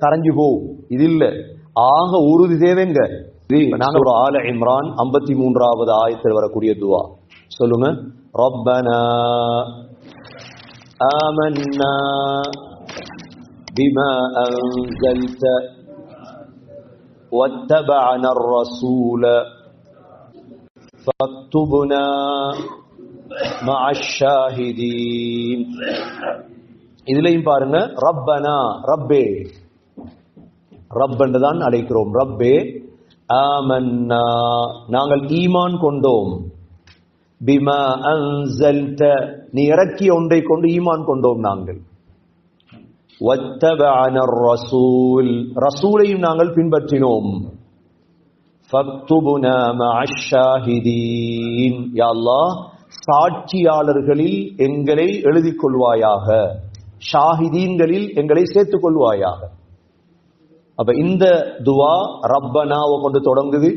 கரைஞ்சு போகும். இது இல்ல, ஆக உறுதி தேவைங்க. நாங்க ஒரு ஆல இம்ரான் 53வது ஆயத்தில் வரக்கூடிய துவா சொல்லுங்க. ரப்பனா ஆமன்னா பிமா அன்ஸல்த வத்தபஅனா الرسول فاكتبنا مع الشاهدين. இதுலயும் பாருங்க, ரப்பனா ரப்பே, ரப் என்றுதான் அழைக்கிறோம். ரப்பே ஆமன்னா நாங்கள் ஈமான் கொண்டோம். பிமா அன்ஸல்த நீ இறக்கிய ஒன்றை கொண்டு ஈமான் கொண்டோம் நாங்கள். வத்தபஅனா الرسول ரசூலையும் நாங்கள் பின்பற்றினோம். ஃபக்துபுனா மஅஷ் ஷாஹிதீன் யா அல்லாஹ் சாட்சியாளர்களில் எங்களை எழுதிக் கொள்வாயாக, ஷாஹிதீன்களில் எங்களை சேர்த்துக் கொள்வாயாக. அப்ப இந்த துவா ரப்பனாவை கொண்டு தொடங்குது.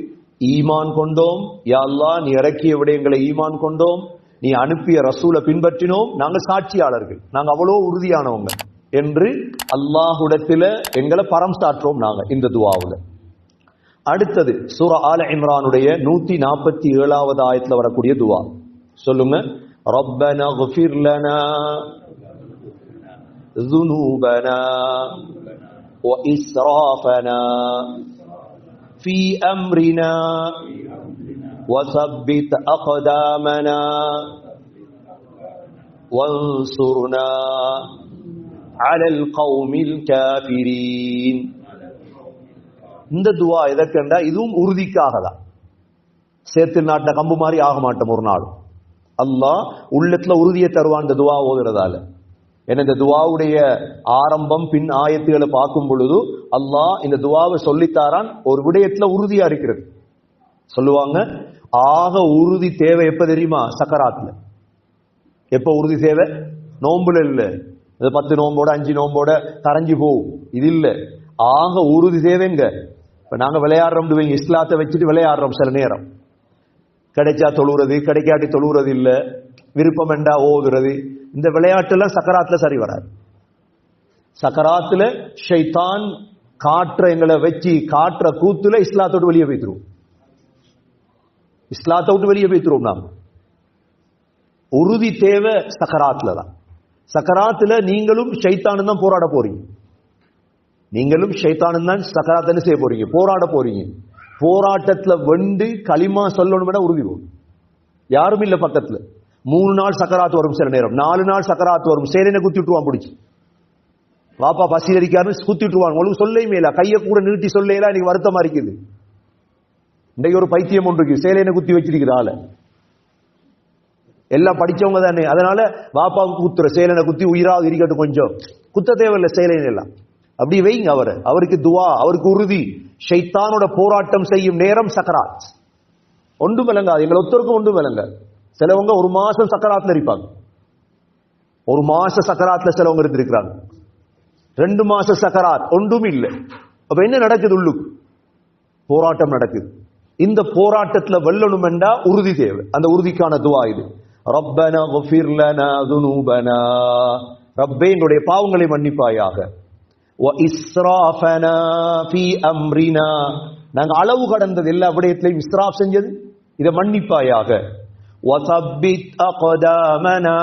ஈமான் கொண்டோம் யா அல்லாஹ், நீ இறக்கிய விடயங்களை ஈமான் கொண்டோம், நீ அனுப்பிய ரசூலை பின்பற்றினோம், நாங்கள் சாட்சியாளர்கள், நாங்க அவ்வளோ உறுதியானவங்க என்று அல்லாஹ்விடத்தில எங்களை பரம் சாற்றோம் நாங்க இந்த துவாவுல. அடுத்தது சூரா ஆல இம்ரானுடைய 147வது ஆயத்துல வரக்கூடிய துவா சொல்லுங்க. ரப்பனா இக்ஃபிர் லனா ذுனூபனா وإسرافنا في أمرنا وثبت أقدامنا وانصرنا على القوم الكافرين. இந்த துவா எதற்கென்றா இதுவும் உறுதிக்காக தான். சேர்த்து நாட்ட கம்பு மாதிரி ஆக மாட்டோம் ஒரு நாள். அல்லாஹ் உள்ளத்துல உறுதியை தருவான் இந்த துவா ஓதுறதால. ஏன்னா இந்த துவாவுடைய ஆரம்பம் பின் ஆயத்துகளை பார்க்கும் பொழுது அல்லாஹ் இந்த துவாவை சொல்லித்தாரான் ஒரு விடயத்துல உறுதியா இருக்கிறது. சொல்லுவாங்க, ஆக உறுதி தேவை எப்ப தெரியுமா? சக்கராத்துல. எப்ப உறுதி தேவை? நோம்புல இல்ல, 10 நோம்போட 5 நோம்போட கரைஞ்சு போகும், இது இல்ல. ஆக உறுதி தேவைங்க. இப்ப நாங்க விளையாடுறோம், இஸ்லாத்தை வச்சுட்டு விளையாடுறோம். சில நேரம் கிடைச்சா தொழுறது, கிடைக்காட்டி தொழுறது இல்ல, விருப்பம் என்றா ஓதுறது. இந்த விளையாட்டு எல்லாம் சக்கராத்துல சரி வராது. சக்கராத்துல ஷைத்தான் காற்ற எங்களை வச்சு காற்ற கூத்துல இஸ்லாத்தோடு வெளியே போய்த்துருவோம். இஸ்லாத்தை விட்டு வெளியே போய்த்துருவோம். நாம உறுதி தேவை சக்கராத்துல தான். சக்கராத்துல நீங்களும் ஷைத்தானும் தான் போராட போறீங்க. நீங்களும் ஷைத்தானும் தான் சக்கராத்துல செய்ய போறீங்க, போராட போறீங்க. போராட்டத்துல வெண்டு களிமா சொல்லணும் உறுதி போகும். யாரும் இல்ல பக்கத்துல. 3 நாள் சக்கராத்து வரும், சில நேரம் 4 நாள் சக்கராத்து வரும். சேலையை குத்தி விட்டுருவான் பிடிச்சி. பாப்பா பசி அடிக்காருன்னு குத்தி விட்டுருவான். உங்களுக்கு சொல்லையுமே இல்ல, கையை கூட நீட்டி சொல்லையில எனக்கு வருத்தமா இருக்குது. இன்றைக்கு ஒரு பைத்தியம் ஒன்று இருக்கு, சேலையை குத்தி வச்சிருக்கிற ஆள. எல்லாம் படிச்சவங்க தானே, அதனால பாப்பாவுக்கு குத்துற சேலையை குத்தி உயிராக இருக்கட்டும், கொஞ்சம் குத்த தேவையில்லை சேலையை எல்லாம். அப்படி வைங்க அவருக்கு துவா, அவருக்கு உறுதி. ஷைத்தானோட போராட்டம் செய்யும் நேரம் சக்கராத். ஒன்றும் விளங்காது, எங்களை ஒருத்தருக்கும் ஒன்றும் விளங்காது. சிலவங்க 1 மாசம் சக்கராத்துல இருப்பாங்க. 1 மாச சக்கராத்துல சிலவங்க இருந்திருக்கிறாங்க. 2 மாச சக்கராத் ஒன்றும் இல்லை. அப்ப என்ன நடக்குது? உள்ளுக்கு போராட்டம் நடக்குது. இந்த போராட்டத்துல வெல்லணும் என்றா உறுதி தேவை. அந்த உறுதிக்கான துவா இது. ரப்பனா இக்ஃபிர் லனா ذுனூபனா, ரப்பே எங்களுடைய பாவங்களை மன்னிப்பாயாக. வ இஸ்ராஃபனா ஃபீ அம்ரினா, நாங்க அளவு கடந்தது எல்லா விடயத்திலையும் இஸ்ராஃப் செஞ்சது, இதை மன்னிப்பாயாக. வஸப்பித் அக்தாமனா,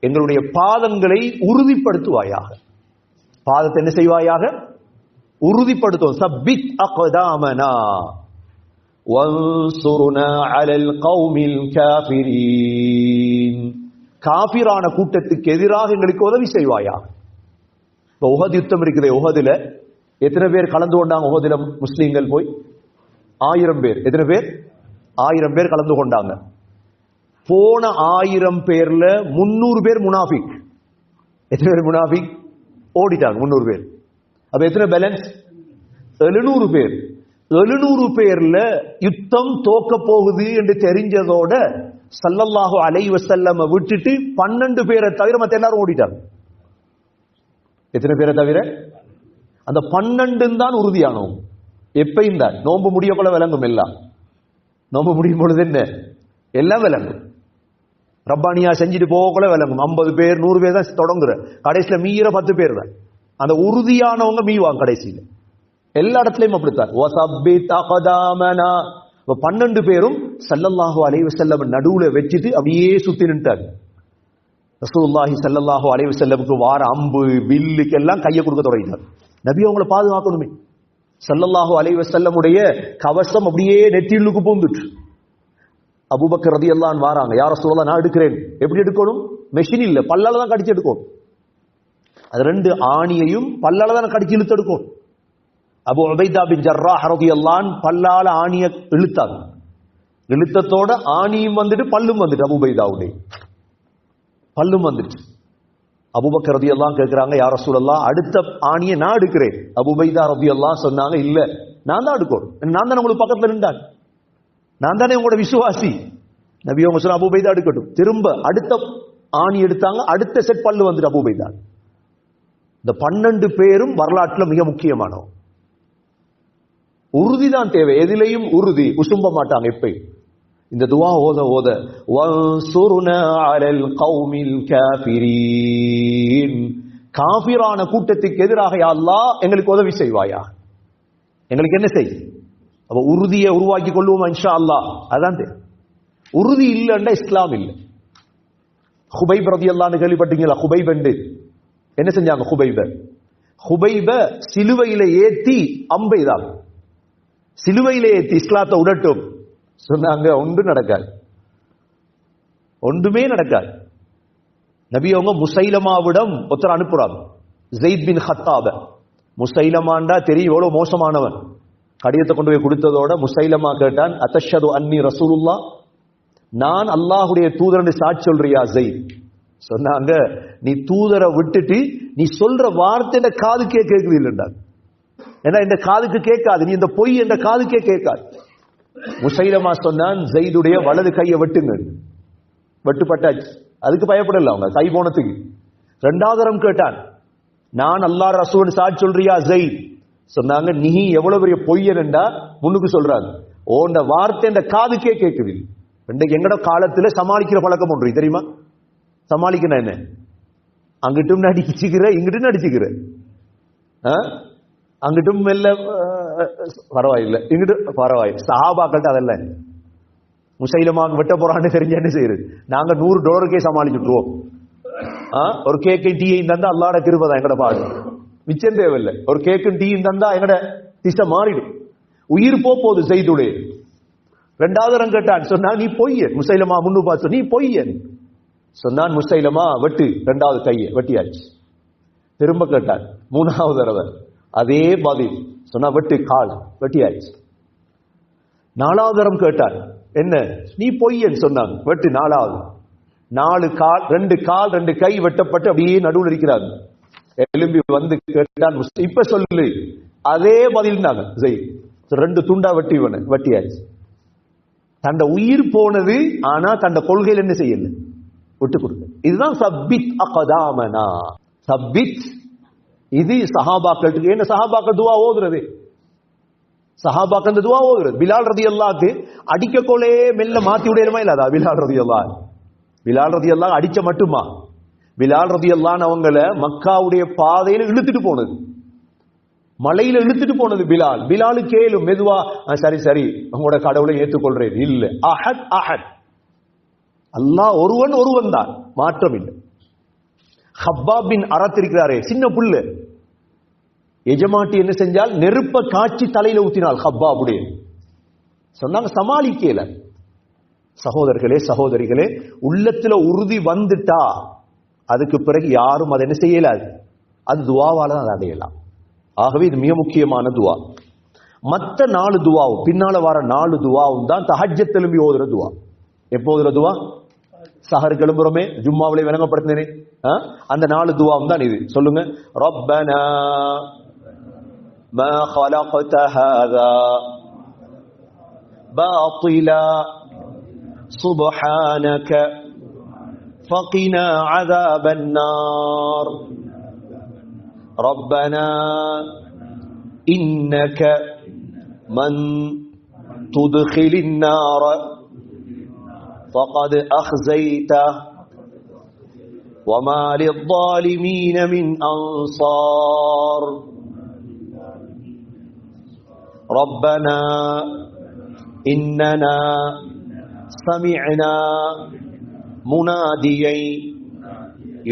எங்களுடைய பாதங்களை உறுதிப்படுத்துவாயாக. பாதத்தை என்ன செய்வாயாக? உறுதிப்படுத்தும். சப்பித் அக்தாமனா வன்சுர்னா அலல் கௌமில் காஃபிரீன், காஃபிரான கூட்டத்துக்கு எதிராக எங்களுக்கு உதவி செய்வாயாக. இப்போ உஹது யுத்தம் இருக்குது. உஹதுல எத்தனை பேர் கலந்து கொண்டாங்க? உஹதுல முஸ்லீம்கள் போய் 1000 பேர். எத்தனை பேர்? 1000 பேர் கலந்து கொண்டாங்க. போன 1000 பேர்ல 300 பேர் முனாஃபிக். எத்தனை பேர் முனாஃபிக்? ஓடிட்டாங்க 300 பேர். அப்ப எத்தனை பேலன்ஸ்? 700 பேர். 700 பேர்ல யுத்தம் தோக்க போகுது என்று தெரிஞ்சதோட ஸல்லல்லாஹு அலைஹி வஸல்லம் விட்டுட்டு 12 பேரை தவிர மத்த எல்லாரும் ஓடிட்டாங்க. எத்தனை பேரை தவிர? அந்த 12 தான் உறுதியானவங்க. எப்பயும் தான் நோன்பு முடிய போல விளங்கும். எல்லாம் நோன்பு முடியும் பொழுது என்ன எல்லாம் விளங்கும். ரப்பானியா செஞ்சுட்டு போக கூட விளங்கும். 50 பேர் 100 பேர் தான் தொடங்குற. கடைசியில மீற 10 பேர் தான். அந்த உறுதியானவங்க மீவாங்க கடைசியில. எல்லா இடத்துலயும் அப்படித்தான். 12 பேரும் ஸல்லல்லாஹு அலைஹி வஸல்லம் நடுவுல வச்சுட்டு அப்படியே சுத்தி நின்றாங்க. ரசூலுல்லாஹி ஸல்லல்லாஹு அலைஹி வஸல்லமுக்கு வார அம்பு வில்லுக்கு எல்லாம் கையை கொடுக்க தொடங்கினார். நபி அவங்களை பாதுகாக்கணுமே. ஸல்லல்லாஹு அலைஹி வஸல்லமுடைய கவசம் அப்படியே நெற்றியிலுக்கு பூந்துச்சு. அபூபக்கர் ரலியல்லாஹு அன்ஹு வராங்க, யா ரசூலல்லாஹ் நான் எடுக்கிறேன். எப்படி எடுக்கணும்? மெஷின் இல்ல, பல்லால தான் கடிச்சு எடுக்கணும். அது 2 ஆணியையும் பல்லால தான் கடிச்சு இழுத்து எடுக்கணும். அபூ உபைதா பின் ஜர்ராஹ் ரலியல்லாஹு அன்ஹு பல்லால ஆணியை இழுத்தாங்க. இழுத்தத்தோட ஆணியும் வந்துட்டு பல்லும் வந்துட்டு அபூ உபைதாவுடைய பல்லும் வந்துச்சு. அபூபக்கர் ரலியல்லாஹு அன்ஹு கேக்குறாங்க, யா ரசூலல்லாஹ் அடுத்த ஆணியை நான் எடுக்கிறேன். அபூ உபைதா ரலியல்லாஹு அன்ஹு சொன்னாங்க, இல்ல நான் தான் எடுக்கணும், நான் தான் உங்களுக்கு பக்கத்துல நின்றான், நான் தானே உங்களோட விசுவாசி. நபி அவங்க சொன்ன அபூ உபைதா எடுக்கட்டும். திரும்ப அடுத்த ஆணி எடுத்தாங்க, அடுத்த செட் பல்லு வந்துட்டு அபூ உபைதா. இந்த 12 பேரும் வரலாற்றுல மிக முக்கியமானவங்க. உறுதிதான் தேவை, எதிலையும் உறுதி, உசும்ப மாட்டாங்க எப்பயும். இந்த துவா ஓத ஓத வன்சுர்னா அலல் கௌமில் காஃபிரீன், காஃபிரான கூட்டத்துக்கு எதிராக யா அல்லாஹ் எங்களுக்கு உதவி செய்வாயா, எங்களுக்கு என்ன செய். அப்ப உறுதியை உருவாக்கி கொள்வோமா இன்ஷா அல்லாஹ். அதான் தேவை. உறுதி இல்லைன்னா இஸ்லாம் இல்லை. ஹுபைப் ரலியல்லாஹு அன்ஹு கேள்விப்பட்டீங்களா? ஹுபைப் என்ன செஞ்சாங்க? ஹுபைப சிலுவையில ஏத்தி அம்பெய்தாங்க. சிலுவையில ஏத்தி இஸ்லாத்தை உடட்டும் சொன்னாங்க. ஒன்று நடக்காது, ஒன்றுமே நடக்காது. நபி அவங்க முசைலமாவிடம் ஒருத்தர் அனுப்புறாங்க, ஸைத் பின் ஹத்தாப. முசைலமாண்டா தெரியும் எவ்வளவு மோசமானவன். கடிதத்தை கொண்டு போய் கொடுத்ததோட முசைலமா கேட்டான், அத்தஷது அன்னி ரசூலுல்லாஹ், நான் அல்லாஹுடைய தூதரன் சாட்சி சொல்றியா ஸைத்? சொன்னாங்க, நீ தூதரை விட்டுட்டு நீ சொல்ற வார்த்தை இந்த காதுக்கே கேட்குது இல்லைண்டா. ஏன்னா இந்த காதுக்கு கேட்காது, நீ இந்த பொய் என்ற காதுக்கே கேட்காது. முசைலமா சொன்னான், ஸைதுடைய வலது கையை வெட்டுங்க. வெட்டுப்பட்டாச்சு. அதுக்கு பயப்படல அவங்க, கை போனதுக்கு. 2வது தரம் கேட்டான், நான் அல்லாஹ் ரசூல் சாட்சி சொல்றியா ஸைத்? சொன்னாங்க, நீ எவ்வளவு பெரிய பொய்யன்டா முன்னுக்கு சொல்றாங்க, ஓண்ட வார்த்தை இந்த காதுக்கே கேட்குது. இன்றைக்கு எங்கட காலத்துல சமாளிக்கிற பழக்கம் ஒன்று தெரியுமா? சமாளிக்கணும் என்ன, அங்கிட்டும் நடிச்சுக்கிற இங்கிட்டும் நடிச்சுக்கிற, அங்கிட்டும் மெல்ல பரவாயில்லை இங்கிட்டு பரவாயில்லை. சஹாபாக்கள்ட்ட அதெல்லாம் முசைலமாக வெட்ட போறான்னு தெரிஞ்ச என்ன செய்யுது, நாங்க $100 சமாளிச்சுட்டுருவோம். ஒரு கேக்கையும் டீயையும் தந்தா அல்லாஹ்வோட கிருபை தான் எங்கட பாடு, மிச்சம் தேவையில்லை. ஒரு கேக்கும் டீயும் தந்தா எங்கட திசை மாறிடும். உயிர் போகுது ஸைதுடைய. 2வது தரம் கேட்டான், சொன்னா நீ பொய்யன். முசைலமா முன்னு பார்த்து நீ பொய்யன் சொன்னான். முசைலமா வெட்டு, 2வது கையை வெட்டியாச்சு. திரும்ப கேட்டான் 3வது தடவை அதே பதில். சொன்னா வெட்டு, கால் வெட்டியாச்சு. 4வது தரம் கேட்டான், என்ன நீ பொய்யன் சொன்னாங்க. வெட்டு 4வது. 4 கால் 2 கால் 2 கை வெட்டப்பட்டு அப்படியே நடுவில் இருக்கிறாங்க. எலும்பி வந்து கேட்டான், இப்ப சொல்லு. அதே பதில் தாங்க. 2 துண்டா வெட்டியாச்சு. தண்ட உயிர் போனது, ஆனா தண்ட கொள்கையில் என்ன செய்யல, விட்டு கொடுக்க. இதுதான் சப்பித் அகதாமனா. சப்பித் இது சஹாபாக்களுக்கு. என்ன சஹாபாக்கள் துவா ஓதுறது, சஹாபாக்கள் துவா ஓதுறது. பிலால் ரலியல்லாஹு அடிக்க கோலே மெல்ல மாத்தி விடணுமா இல்லாதா? பிலால் ரலியல்லாஹு அடிச்ச மட்டுமா? பிலால் ரலியல்லாஹு அவங்கள மக்காவுடைய பாதையில இழுத்துட்டு போனது, மலையில இழுத்துட்டு போனது பிலால். பிலாலு கேளும் மெதுவா, சரி சரி உங்களோட கடவுளை ஏற்றுக்கொள்றேன். இல்ல, அஹத் அஹத், அல்லாஹ் ஒருவன் தான், மாற்றம் இல்லை. ஹப்பாப் பின் அரத் இருக்கிறாரே, சின்ன புல்லு. எஜமாட்டி என்ன செஞ்சால், நெருப்ப காட்சி தலையில ஊத்தினாள் ஹப்பாபுடைய. சொன்னாங்க சமாளிக்கல. சகோதரர்களே சகோதரிகளே, உள்ளத்துல உறுதி வந்துட்டா அதுக்கு பிறகு யாரும் அதை என்ன செய்யலாது, அது துவாவால தான் அதை அடையலாம். ஆகவே இது மிக முக்கியமான துவா. மற்ற 4 துவாவும் பின்னால வர 4 துவாவும் தான் தஹஜ்ஜத் எழும்பி ஓதுற துவா. எப்போ ஓதுற துவா? சஹர் கிளம்புறோமே, ஜும்மாவிலே விளங்கப்படுத்தினேனே, அந்த 4 துவாவும் தான் இது. சொல்லுங்க, ரப்பனா மா خلقت هذا باطلا سبحانك فقنا عذاب النار ربنا إنك من تدخل النار فقد أخزيته وما للظالمين من أنصار ربنا إننا سمعنا مناديا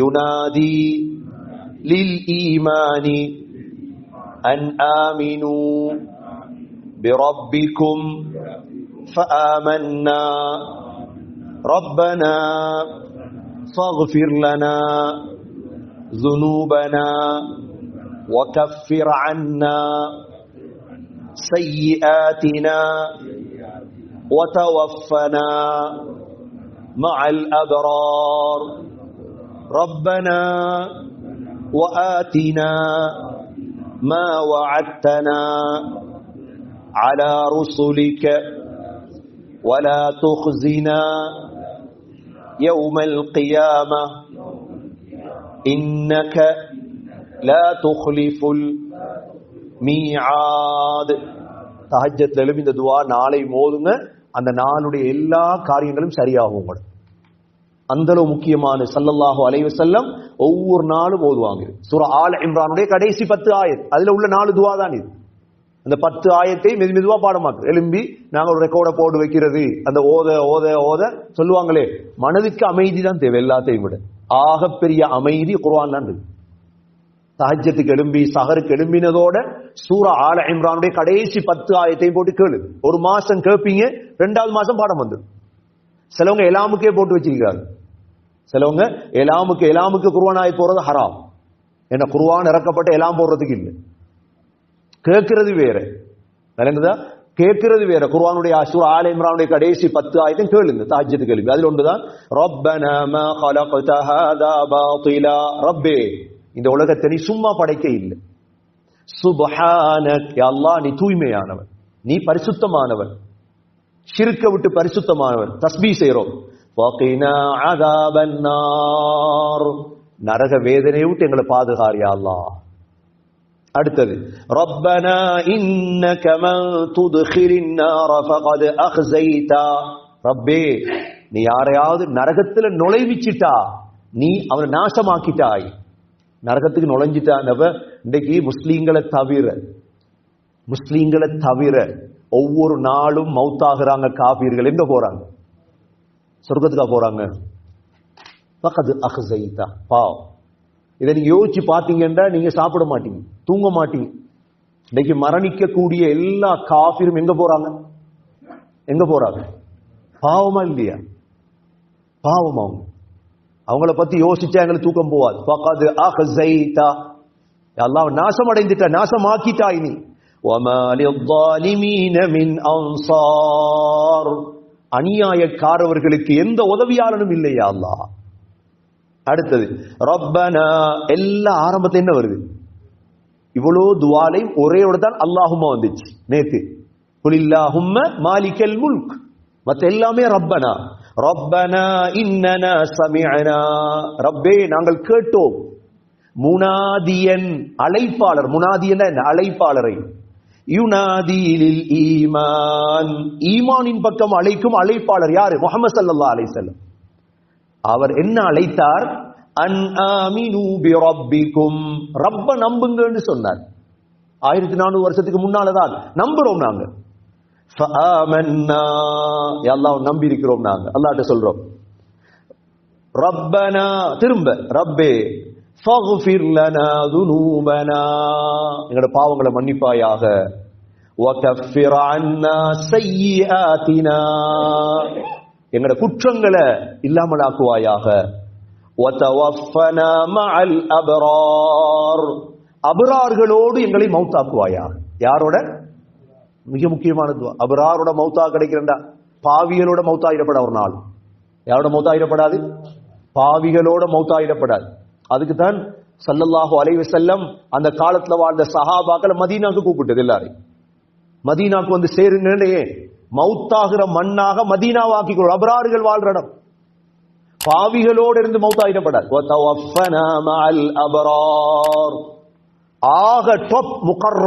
ينادي للإيمان أن آمنوا بربكم فآمنا ربنا فاغفر لنا ذنوبنا وكفر عنا سيئاتنا وتوفنا مع الأبرار ربنا وآتنا ما وعدتنا على رسلك ولا تخزنا يوم القيامة إنك لا تخلف الميعاد. தஹஜ்ஜத்ல எழும்பி இந்த துஆ நாளை ஓதுங்க. அந்த நாளுடைய எல்லா காரியங்களும் சரியாகும். அந்த அளவு முக்கியமான ஸல்லல்லாஹு அலைஹி வஸல்லம் ஒவ்வொரு நாளும் ஓதுவாங்க. சூரா ஆல் இம்ரானுடைய கடைசி 10 ஆயத், அதுல உள்ள 4 துஆ தான் இது. அந்த 10 ஆயத்தை மெதுவா பாடமாக்கு எழும்பி நாங்க ஒரு ரெக்கார்டை போட்டு வைக்கிறது. அந்த ஓத ஓத ஓத சொல்லுவாங்களே, மனதுக்கு அமைதி தான் தேவை. எல்லாத்தையும் விட ஆகப்பெரிய அமைதி குர்ஆன் தான் இருக்கு. தஹஜ்ஜத்துக்கு எழும்பி சஹருக்கு எழும்பினதோட சூரா ஆல இம்ரானுடைய கடைசி 10 ஆயத்தையும் போட்டு கேளு. ஒரு மாசம் கேட்பீங்க, 2வது மாசம் பாடம் வந்துடும். சிலவங்க எலாமுக்கே போட்டு வச்சிருக்காங்க. சிலவங்க எலாமுக்கு குர்ஆன் ஆயத் போறது ஹராம். ஏன்னா குர்ஆன் இறக்கப்பட்ட எலாம் போடுறதுக்கு இல்லை. கேட்கிறது வேற, விளங்குதா? கேட்கிறது வேற. குர்ஆனுடைய சூரா ஆல இம்ரானுடைய கடைசி 10 ஆயத்தையும் கேளுங்க தஹஜ்ஜத்துக்கு எழும்பி. அதுல ஒன்றுதான் ரப்பனா மா خلقت هذا باطلا. ரப்பே, இந்த உலகத்தை நீ சும்மா படைக்க இல்லை. சுப்ஹானக், யா அல்லாஹ் நீ தூய்மையானவன், நீ பரிசுத்தமானவன், ஷிர்க்க விட்டு பரிசுத்தமானவன். தஸ்பீஹ் செய்றோம். வகினா அஸாபன் நார், நரக வேதனையை விட்டு எங்களை பாதுகார் யா அல்லாஹ். அடுத்தது ரப்பனா இன்னக மன் துத்கிலின் நார ஃபகத் அக்ஸைதா. ரப்பே, நீ யாரையாவது நரகத்துல நுழைவிச்சிட்டா நீ அவனை நாசமாக்கிட்டாய். நரகத்துக்கு நுழைஞ்சிட்டானவ இன்றைக்கு முஸ்லீம்களை தவிர ஒவ்வொரு நாளும் மௌத்தாகிறாங்க காபீர்கள். எங்க போறாங்க? சொர்க்கத்துக்கா போறாங்க? ஃபகத் அக்ஸைதா, பாவம். இதை நீங்க யோசிச்சு பாத்தீங்கன்னா நீங்க சாப்பிட மாட்டீங்க, தூங்க மாட்டீங்க. இன்னைக்கு மரணிக்கக்கூடிய எல்லா காஃபிரும் எங்க போறாங்க? பாவமா இல்லையா? பாவம். அவங்கள பத்தி யோசிச்சா எங்களுக்கு தூக்கம் போவாது. ஃபகத் அக்ஸைதா, அல்லாஹ் நாசம் அடைந்துட்டா, நாசமாக்கிட்டாய் நீ. வமா லிஸ்ஸாலிமீன மின் அன்சார், அநியாயக்காரர்களுக்கு எந்த உதவியாளனும் இல்லையா அல்லாஹ். அடுத்தது ரப்பனா, எல்லா ஆரம்பத்துல என்ன வருது? இவ்வளோ துவாலையும் ஒரே தான் அல்லாஹும்மா வந்துச்சு நேத்து. குலில்லாஹும்ம மாலிகல் முல்க், மத்த எல்லாமே ரப்பனா. ரப்பனா இன்னனா சமிஅனா, ரப்பே நாங்கள் கேட்டோம். முனாதியன், அழைப்பாளர். முனாதியன் என்ன? அழைப்பாளரை. யுனாதி லில் ஈமான், ஈமானின் பக்கம் அழைக்கும் அழைப்பாளர் யாரு? முஹம்மது ஸல்லல்லாஹு அலைஹி வஸல்லம். அவர் என்ன அழைத்தார்? அன் ஆமினு பி ரப்பிக்கும், ரப்ப நம்புங்கன்னு சொன்னார். 1400 வருஷத்துக்கு முன்னாலதான் நம்புறோம் நாங்க. ஃபஆமன்னா, யா அல்லாஹ் நம்பி இருக்கிறோம் நாங்க. அல்லாஹ்ட்ட சொல்றோம் ரப்பனா, திரும்ப ரப்பே ஃபக்ஃபிர் லனா துனூபனா, எங்கட பாவங்களை மன்னிப்பாயாக. வகஃபிர் அன்னா ஸய்யிஆத்தினா, எங்கட குற்றங்களை இல்லாமலாக்குவாயாக. வதவஃபனா மஅல் அப்ரார், அப்ரார்களோடு எங்களை மௌத்தாக்குவாயாக. யாரோட? மிக முக்கியமான துவா. அப்ராரோட மௌத்தா கிடைக்கிறா, பாவிகளோட மௌத்தாயிடப்பட ஒரு நாள். யாரோட மௌத்தாயிடப்படாது? பாவிகளோட மௌத்தாயிடப்படாது. அதுக்கு தான் ஸல்லல்லாஹு அலைஹி வஸல்லம் அந்த காலத்துல வாழ்ந்த சஹாபாக்களை மதீனாக்கு கூப்பிட்டது. எல்லாரையும் மதீனாக்கு வந்து சேருங்க. மௌத்தாகிற மண்ணாக மதீனாவாக்கிக்கொள். அப்ரார்கள் வாழ்ற இடம். பாவிகளோடு இருந்து மௌத்தாயிடப்படாது. வதவஃபனா மஅல் அப்ரார், ஆக டாப் முகர்ரப்